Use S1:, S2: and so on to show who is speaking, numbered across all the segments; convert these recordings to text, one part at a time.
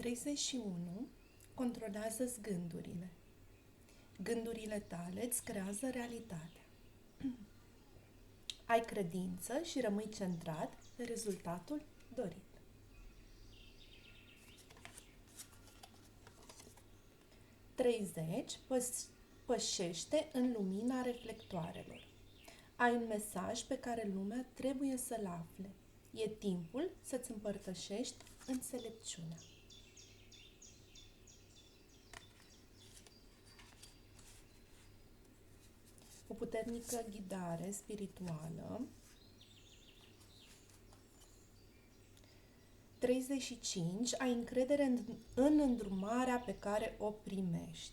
S1: 31. Controlează-ți gândurile. Gândurile tale îți creează realitatea. Ai credință și rămâi centrat pe rezultatul dorit. 30. Pășește în lumina reflectoarelor. Ai un mesaj pe care lumea trebuie să-l afle. E timpul să-ți împărtășești înțelepciunea. O puternică ghidare spirituală. 35. Ai încredere în îndrumarea pe care o primești.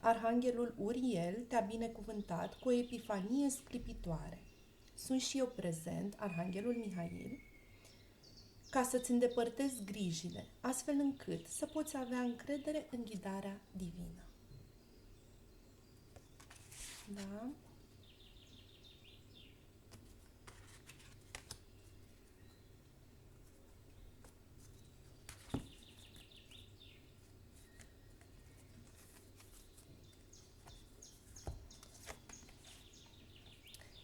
S1: Arhanghelul Uriel te-a binecuvântat cu o epifanie sclipitoare. Sunt și eu prezent, Arhanghelul Mihail, ca să-ți îndepărtezi grijile, astfel încât să poți avea încredere în ghidarea divină. Da?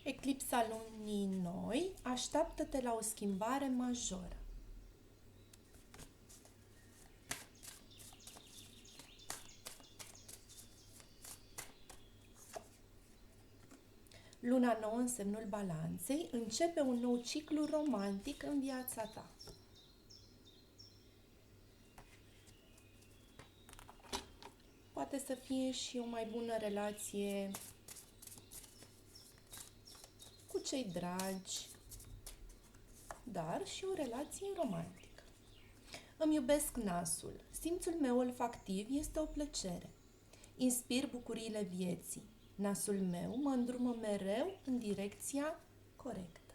S1: Eclipsa lunii noi, așteaptă-te la o schimbare majoră. Luna nouă în semnul Balanței începe un nou ciclu romantic în viața ta. Poate să fie și o mai bună relație cu cei dragi, dar și o relație romantică. Îmi iubesc nasul. Simțul meu olfactiv este o plăcere. Inspir bucuriile vieții. Nasul meu mă îndrumă mereu în direcția corectă.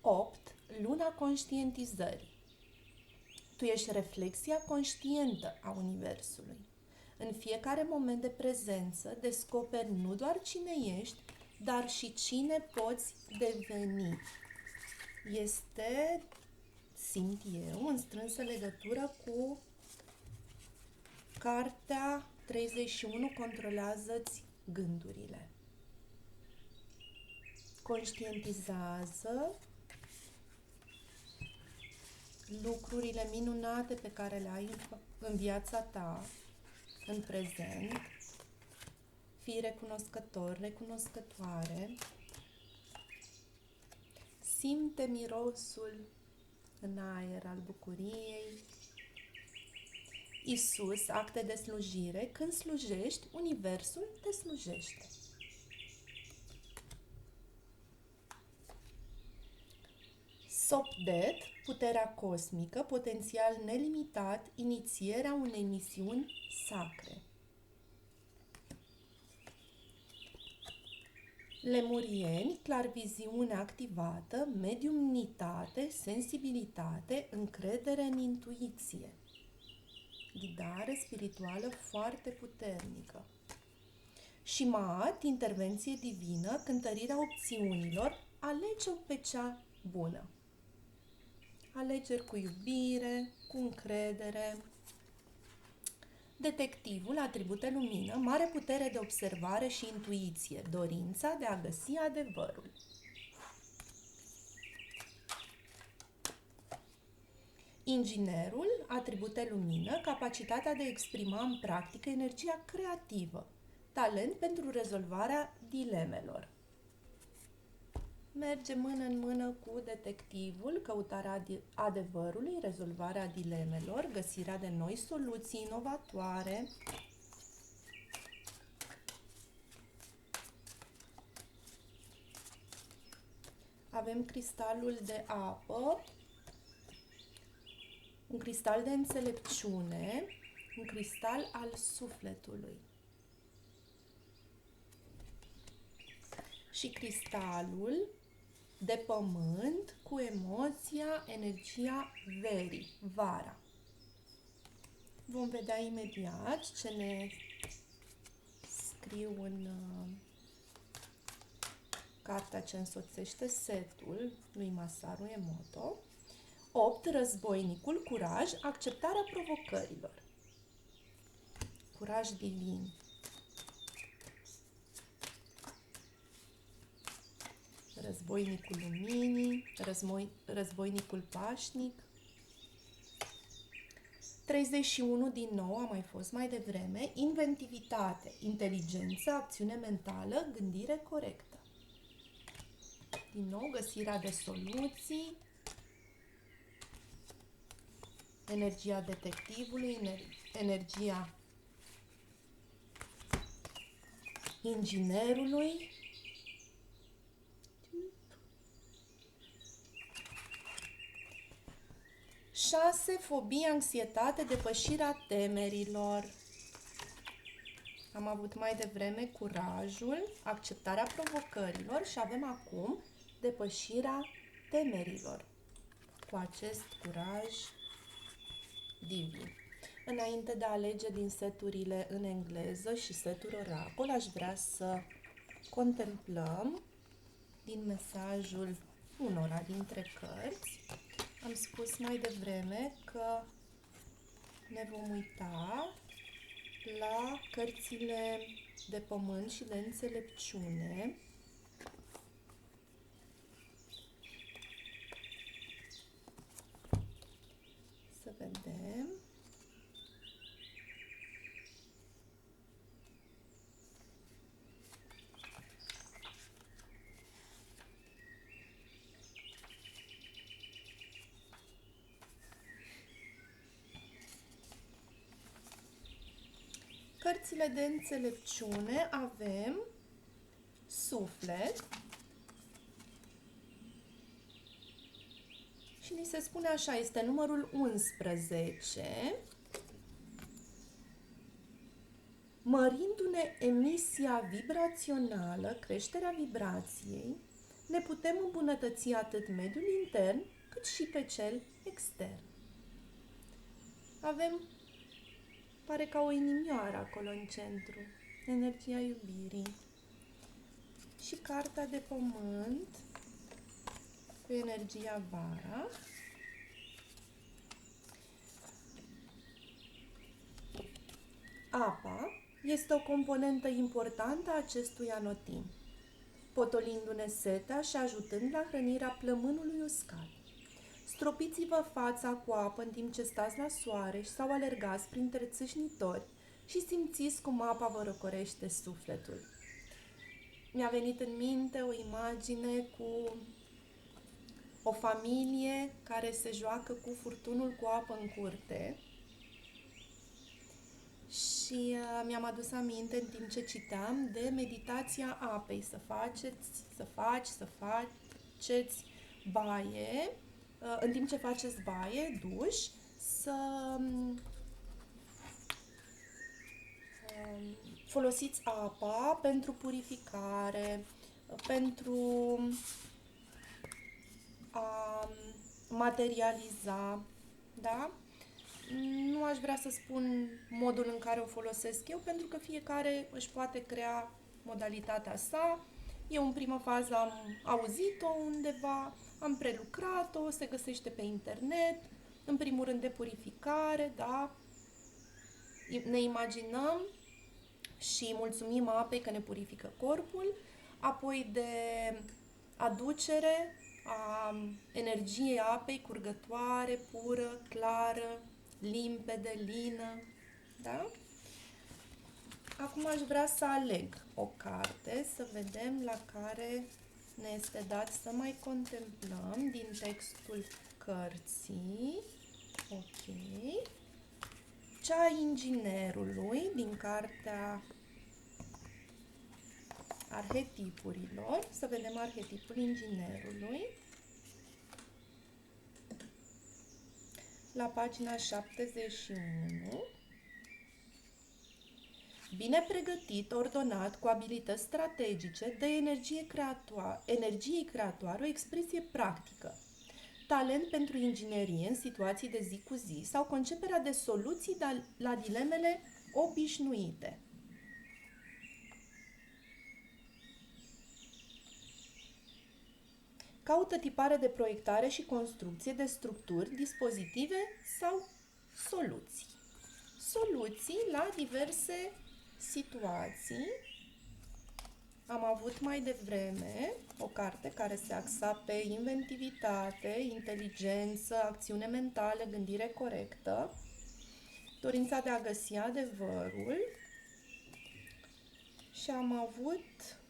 S1: Opt. Luna conștientizării. Tu ești reflexia conștientă a Universului. În fiecare moment de prezență descoperi nu doar cine ești, dar și cine poți deveni. Este, simt eu, în strânsă legătură cu cartea 31, Controlează-ți gândurile. Conștientizează lucrurile minunate pe care le ai în viața ta, în prezent. Fii recunoscător, recunoscătoare. Simte mirosul în aer al bucuriei. Iisus, acte de slujire. Când slujești, Universul te slujește. Sopdet, puterea cosmică, potențial nelimitat, inițierea unei misiuni sacre. Lemurieni, clarviziune activată, mediumnitate, sensibilitate, încredere în intuiție. Ghidare spirituală foarte puternică. Shimaat, intervenție divină, cântărirea opțiunilor, alege-o pe cea bună. Alegeri cu iubire, cu încredere. Detectivul, atribute lumină, mare putere de observare și intuiție, dorința de a găsi adevărul. Inginerul, atribute lumină, capacitatea de a exprima în practică energia creativă, talent pentru rezolvarea dilemelor. Merge mână în mână cu detectivul, căutarea adevărului, rezolvarea dilemelor, găsirea de noi soluții inovatoare. Avem cristalul de apă, un cristal de înțelepciune, un cristal al sufletului. Și cristalul de pământ cu emoția, energia verii, vara. Vom vedea imediat ce ne scriu în cartea ce însoțește setul lui Masaru Emoto. 8. Războinicul, curaj, acceptarea provocărilor. Curaj divin. Războinicul luminii, războinicul pașnic. 31 din nou, a mai fost mai devreme, inventivitate, inteligență, acțiune mentală, gândire corectă. Din nou, găsirea de soluții, energia detectivului, energia inginerului. 6. Fobie, anxietate, depășirea temerilor. Am avut mai devreme curajul, acceptarea provocărilor și avem acum depășirea temerilor. Cu acest curaj divin. Înainte de a alege din seturile în engleză și setul oracol, aș vrea să contemplăm din mesajul unora dintre cărți. Am spus mai devreme că ne vom uita la cărțile de pământ și de înțelepciune. Să vedem. Cărțile de înțelepciune avem suflet și ni se spune așa, este numărul 11. Mărindu-ne emisia vibrațională, creșterea vibrației, ne putem îmbunătăți atât mediul intern cât și pe cel extern. Avem, pare ca o inimioară acolo în centru, energia iubirii. Și cartea de pământ cu energia vara. Apa este o componentă importantă a acestui anotimp, potolindu-ne setea și ajutând la hrănirea plămânului uscat. Stropiți-vă fața cu apă în timp ce stați la soare sau alergați printre țâșnitori și simțiți cum apa vă răcorește sufletul. Mi-a venit în minte o imagine cu o familie care se joacă cu furtunul cu apă în curte și mi-am adus aminte în timp ce citeam de meditația apei, să faceți baie, în timp ce faceți baie, duș, să folosiți apa pentru purificare, pentru a materializa, da? Nu aș vrea să spun modul în care o folosesc eu, pentru că fiecare își poate crea modalitatea sa. Eu în prima fază am auzit-o undeva, am prelucrat-o, se găsește pe internet, în primul rând de purificare, da? Ne imaginăm și mulțumim apei că ne purifică corpul, apoi de aducere a energiei apei curgătoare, pură, clară, limpede, lină, da? Acum aș vrea să aleg o carte, să vedem la care ne este dat să mai contemplăm din textul cărții. Ok. Cea a inginerului, din cartea arhetipurilor. Să vedem arhetipul inginerului. La pagina 71. Bine pregătit, ordonat, cu abilități strategice, de energiei creatoare, o expresie practică. talent pentru inginerie în situații de zi cu zi sau conceperea de soluții la dilemele obișnuite. Caută tipare de proiectare și construcție de structuri, dispozitive sau soluții. Soluții la diverse situații. Am avut mai devreme o carte care se axa pe inventivitate, inteligență, acțiune mentală, gândire corectă, dorința de a găsi adevărul și am avut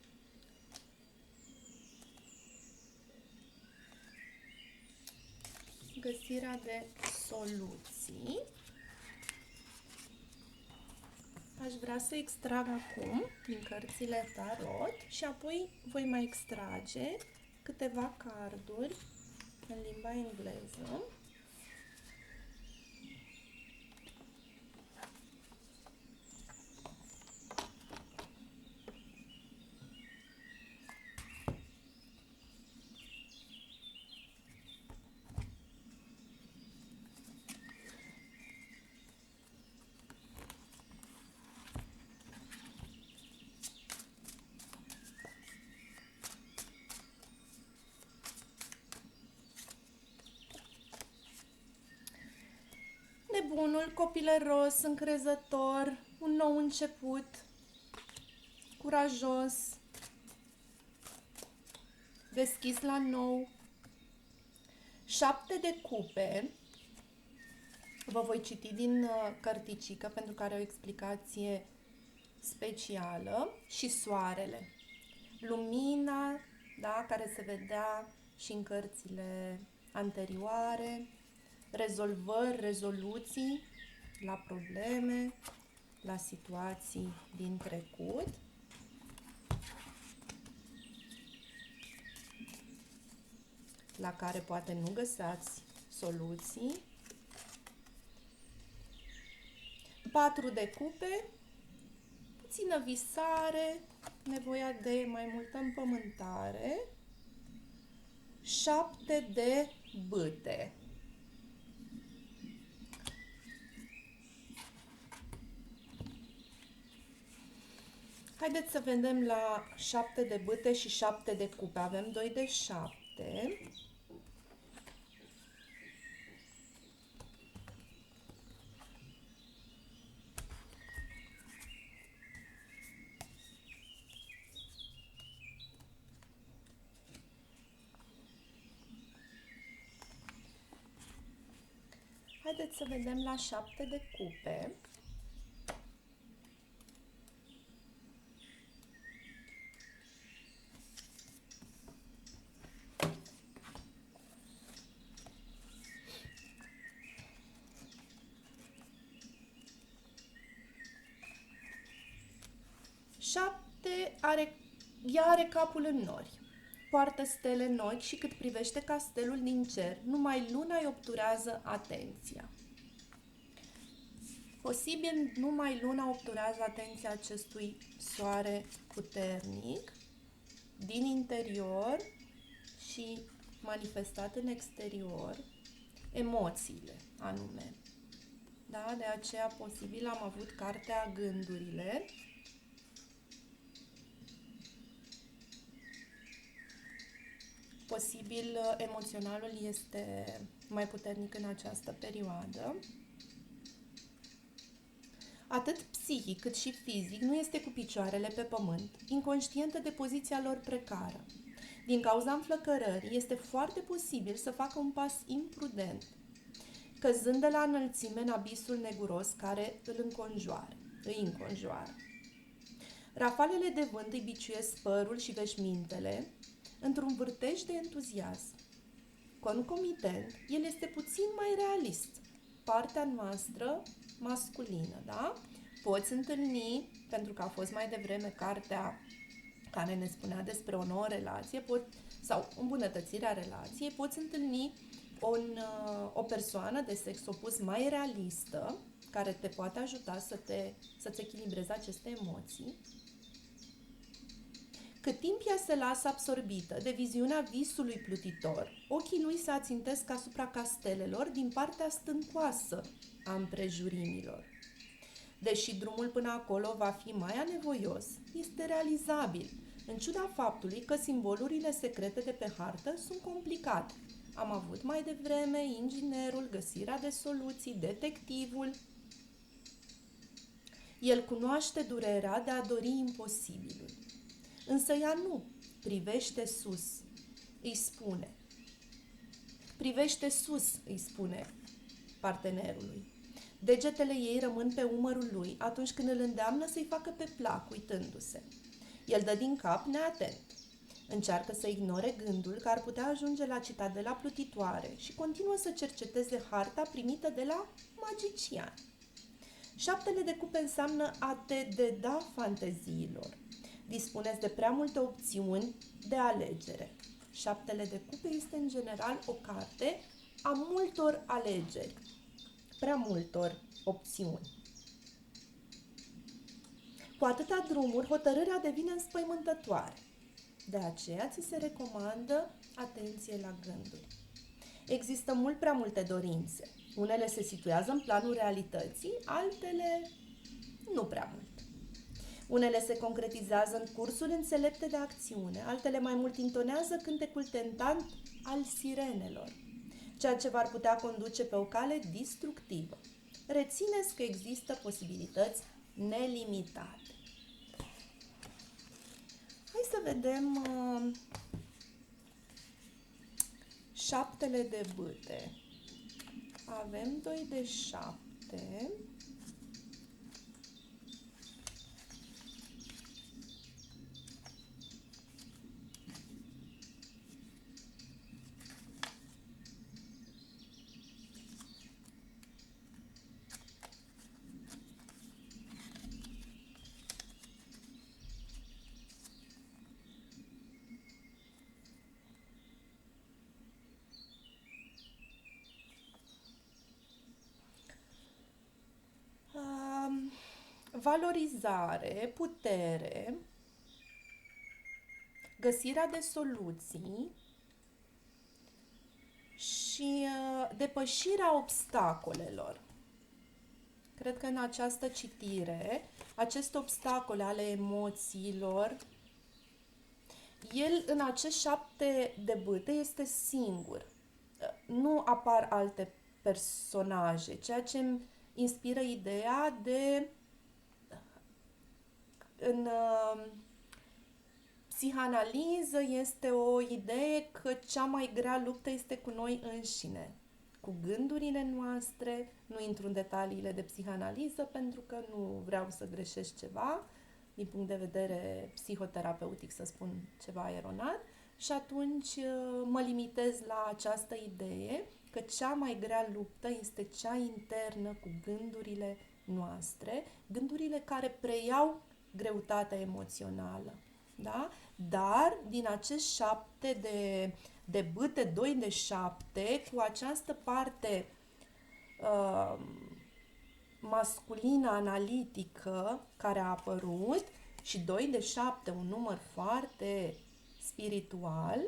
S1: găsirea de soluții. Aș vrea să extrag acum din cărțile tarot și apoi voi mai extrage câteva carduri în limba engleză. Nebunul, copilăros, încrezător, un nou început, curajos, deschis la nou. 7 de cupe. Vă voi citi din cărticică pentru că are o explicație specială. Și soarele. Lumina, da, care se vedea și în cărțile anterioare. Rezolvări, rezoluții la probleme, la situații din trecut. La care poate nu găsați soluții. 4 de cupe, puțină visare, nevoia de mai multă împământare. 7 de bâte. Haideți să vedem la 7 de bâte și 7 de cupe. Avem 2 de 7. Haideți să vedem la 7 de cupe. Ea are capul în nori, poartă stele în ochi și cât privește castelul din cer, numai luna îi obturează atenția. Posibil numai luna obturează atenția acestui soare puternic din interior și manifestat în exterior, emoțiile anume. Da? De aceea posibil am avut cartea Gândurile. Posibil emoționalul este mai puternic în această perioadă. Atât psihic cât și fizic nu este cu picioarele pe pământ, inconștientă de poziția lor precară. Din cauza înflăcărării, este foarte posibil să facă un pas imprudent, căzând de la înălțime în abisul neguros care îi înconjoară. Rafalele de vânt îi biciuiesc părul și veșmintele într-un vârtej de entuziasm. Concomitent, el este puțin mai realist, partea noastră masculină, da? Poți întâlni, pentru că a fost mai devreme cartea care ne spunea despre o nouă relație sau îmbunătățirea relației, poți întâlni o persoană de sex opus mai realistă, care te poate ajuta să-ți echilibrezi aceste emoții. Cât timp ea se lasă absorbită de viziunea visului plutitor, ochii lui se ațintesc asupra castelelor din partea stâncoasă a împrejurimilor. Deși drumul până acolo va fi mai anevoios, este realizabil, în ciuda faptului că simbolurile secrete de pe hartă sunt complicate. Am avut mai devreme inginerul, găsirea de soluții, detectivul. El cunoaște durerea de a dori imposibilul. Însă ea nu. Privește sus, îi spune. Privește sus, îi spune partenerului. Degetele ei rămân pe umărul lui atunci când îl îndeamnă să-i facă pe plac, uitându-se. El dă din cap neatent. Încearcă să ignore gândul că ar putea ajunge la citadela plutitoare și continuă să cerceteze harta primită de la magician. 7 de cupe înseamnă a te deda fanteziilor. Dispuneți de prea multe opțiuni de alegere. 7 de cupe este în general o carte a multor alegeri, prea multor opțiuni. Cu atâtea drumuri, hotărârea devine înspăimântătoare. De aceea ți se recomandă atenție la gânduri. Există mult prea multe dorințe. Unele se situează în planul realității, altele nu prea mult. Unele se concretizează în cursuri înțelepte de acțiune, altele mai mult intonează cântecul tentant al sirenelor, ceea ce v-ar putea conduce pe o cale distructivă. Rețineți că există posibilități nelimitate. Hai să vedem 7 de bâte. Avem 2 de 7. Valorizare, putere, găsirea de soluții și depășirea obstacolelor. Cred că în această citire, aceste obstacole ale emoțiilor, el în acești 7 de bâte este singur. Nu apar alte personaje, ceea ce îmi inspiră ideea de în psihanaliză este o idee că cea mai grea luptă este cu noi înșine, cu gândurile noastre. Nu intru în detaliile de psihanaliză pentru că nu vreau să greșesc ceva, din punct de vedere psihoterapeutic să spun ceva eronat, și atunci mă limitez la această idee că cea mai grea luptă este cea internă cu gândurile noastre, gândurile care preiau greutatea emoțională. Da? Dar din acești 7 de bâte, 2 de 7, cu această parte masculină, analitică, care a apărut, și 2 de 7, un număr foarte spiritual,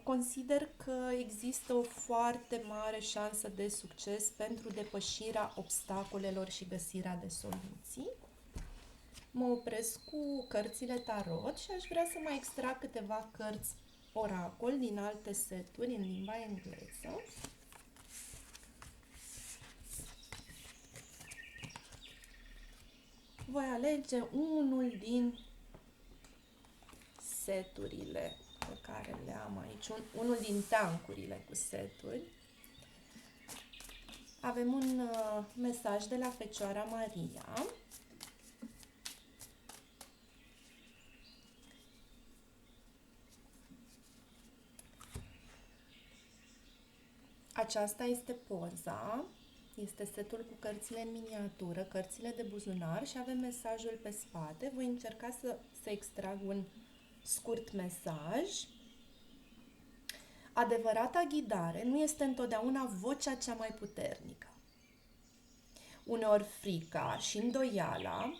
S1: consider că există o foarte mare șansă de succes pentru depășirea obstacolelor și găsirea de soluții. Mă opresc cu cărțile tarot și aș vrea să mai extrag câteva cărți oracol din alte seturi în limba engleză. Voi alege unul din seturile pe care le am aici, unul din tancurile cu seturi. Avem un mesaj de la Fecioara Maria. Aceasta este poza, este setul cu cărțile în miniatură, cărțile de buzunar și avem mesajul pe spate. Voi încerca să extrag un scurt mesaj. Adevărata ghidare nu este întotdeauna vocea cea mai puternică. Uneori frica și îndoiala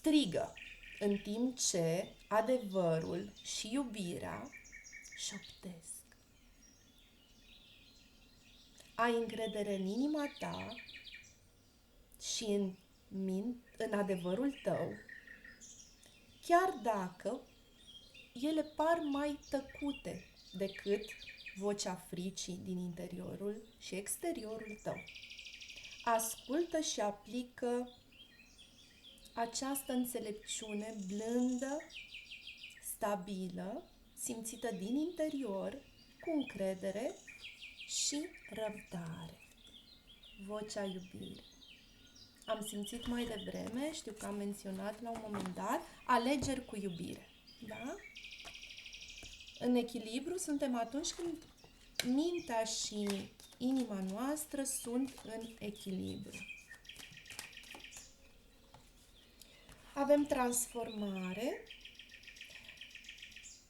S1: strigă, în timp ce adevărul și iubirea șoptesc. Ai încredere în inima ta și în adevărul tău, chiar dacă ele par mai tăcute decât vocea fricii din interiorul și exteriorul tău. Ascultă și aplică această înțelepciune blândă, stabilă, simțită din interior, cu încredere și răbdare. Vocea iubirii. Am simțit mai devreme, știu că am menționat la un moment dat, alegeri cu iubire. Da? În echilibru suntem atunci când mintea și inima noastră sunt în echilibru. Avem transformare.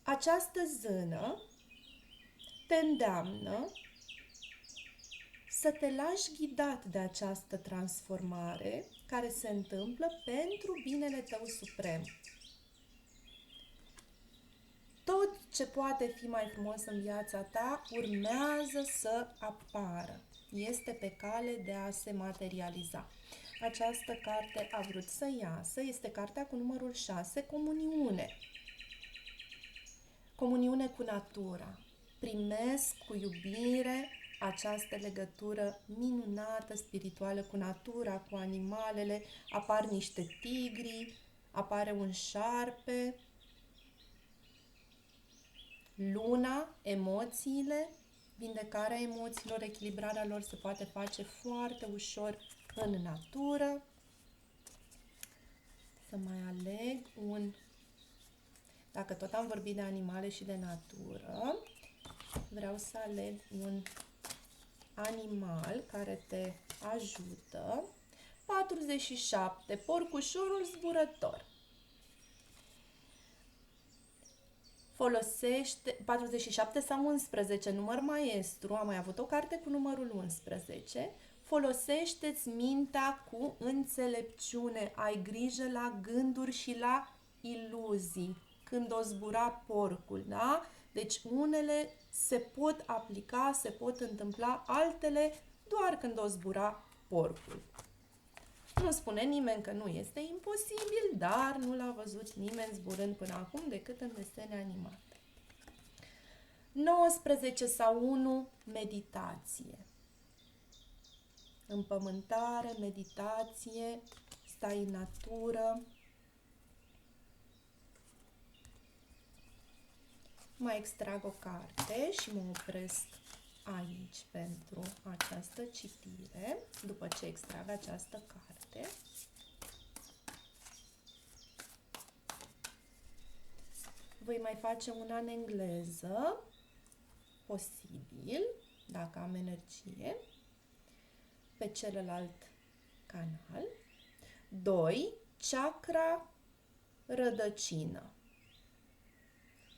S1: Această zână te îndeamnă să te lași ghidat de această transformare care se întâmplă pentru binele tău suprem. Tot ce poate fi mai frumos în viața ta urmează să apară. Este pe cale de a se materializa. Această carte a vrut să iasă. Este cartea cu numărul 6, Comuniune. Comuniune cu natura. Primesc cu iubire această legătură minunată, spirituală cu natura, cu animalele. Apar niște tigri, apare un șarpe. Luna, emoțiile, vindecarea emoțiilor, echilibrarea lor se poate face foarte ușor în natură. Să mai aleg dacă tot am vorbit de animale și de natură, vreau să aleg un animal care te ajută. 47. Porcușorul zburător. Folosește 47 sau 11, număr maestru, am mai avut o carte cu numărul 11. Folosește-ți mintea cu înțelepciune, ai grijă la gânduri și la iluzii. Când o zbura porcul, da? Deci unele se pot aplica, se pot întâmpla, altele doar când o zbura porcul. Nu spune nimeni că nu este imposibil, dar nu l-a văzut nimeni zburând până acum decât în desene animate. 19 sau 1, meditație. Împământare, meditație, stai în natură. Mai extrag o carte și mă opresc aici pentru această citire, după ce extrag această carte. Voi mai face una în engleză, posibil, dacă am energie, pe celălalt canal. 2. Chakra rădăcină.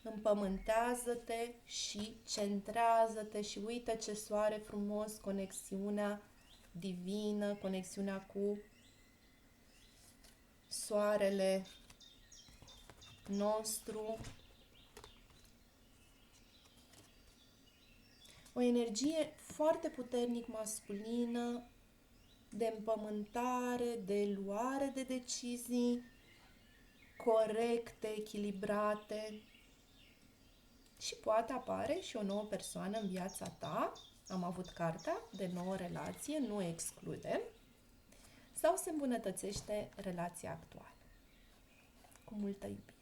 S1: Împământează-te și centrează-te și uită ce soare frumos, conexiunea divină, conexiunea cu soarele nostru. O energie foarte puternic masculină, de împământare, de luare de decizii corecte, echilibrate. Și poate apare și o nouă persoană în viața ta. Am avut cartea de nouă relație, nu exclude. Sau se îmbunătățește relația actuală. Cu multă iubire.